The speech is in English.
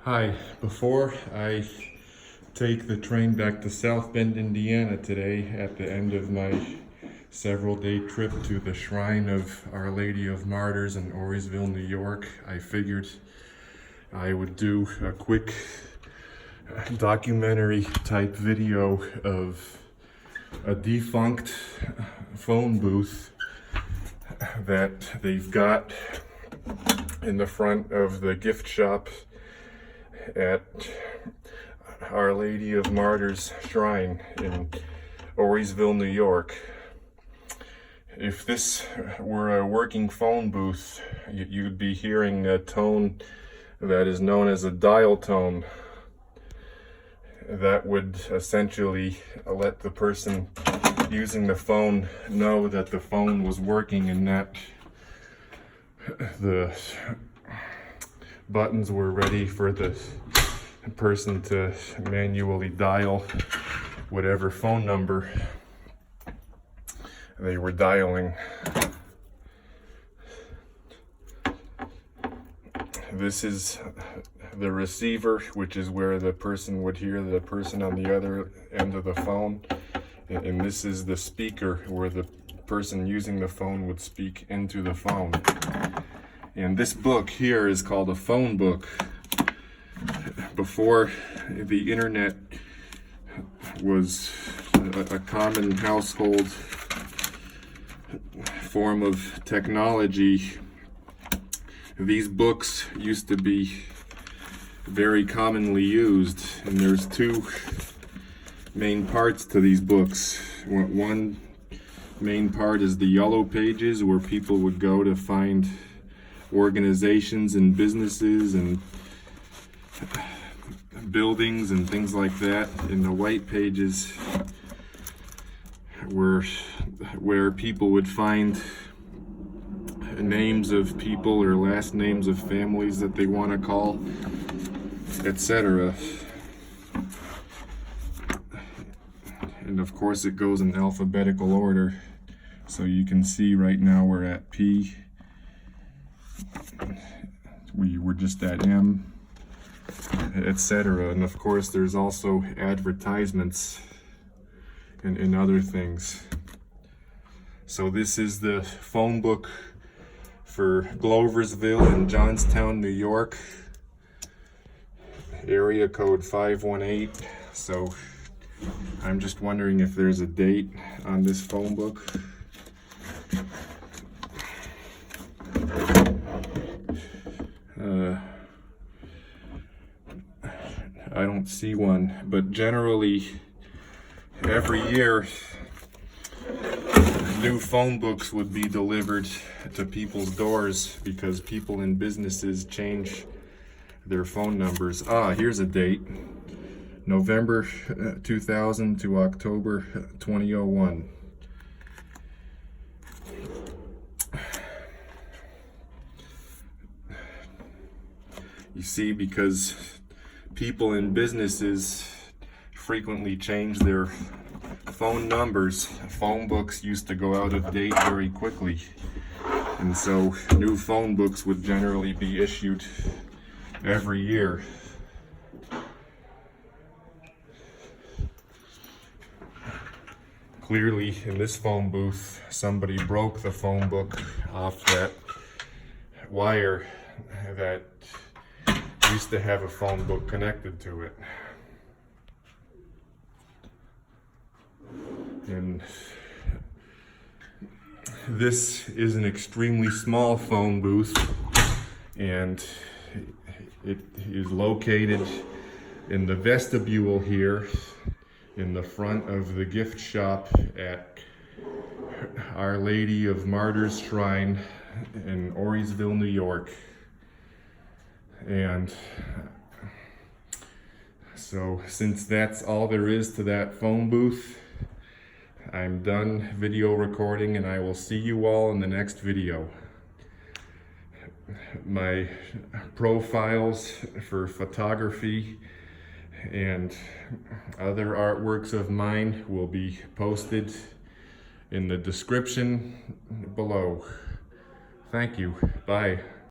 Hi, before I take the train back to South Bend, Indiana today at the end of my several-day trip to the Shrine of Our Lady of Martyrs in Auriesville, New York, I figured I would do a quick documentary type video of a defunct phone booth that they've got in the front of the gift shop at Our Lady of Martyrs Shrine in Auriesville, New York. If this were a working phone booth, you'd be hearing a tone that is known as a dial tone. That would essentially let the person using the phone know that the phone was working and that the buttons were ready for the person to manually dial whatever phone number they were dialing. This is the receiver, which is where the person would hear the person on the other end of the phone. And this is the speaker where the person using the phone would speak into the phone. And this book here is called a phone book. Before the internet was a common household form of technology, these books used to be very commonly used, and there's two main parts to these books. One main part is the yellow pages, where people would go to find organizations and businesses and buildings and things like that. In the white pages were where people would find names of people or last names of families that they want to call, etc. And of course it goes in alphabetical order. So you can see right now we're at P. We were just at M, etc. And of course there's also advertisements and other things. So this is the phone book for Gloversville and Johnstown, New York, area code 518. So I'm just wondering if there's a date on this phone book. I don't see one, but generally every year new phone books would be delivered to people's doors because people in businesses change their phone numbers. Here's a date: November 2000 to October 2001. You see, because people in businesses frequently change their phone numbers, phone books used to go out of date very quickly. And so new phone books would generally be issued every year. Clearly, in this phone booth, somebody broke the phone book off that wire that used to have a phone book connected to it. And this is an extremely small phone booth, and it is located in the vestibule here in the front of the gift shop at Our Lady of Martyrs Shrine in Auriesville, New York. And so since that's all there is to that phone booth, I'm done video recording, and I will see you all in the next video. My profiles for photography and other artworks of mine will be posted in the description below. Thank you. Bye.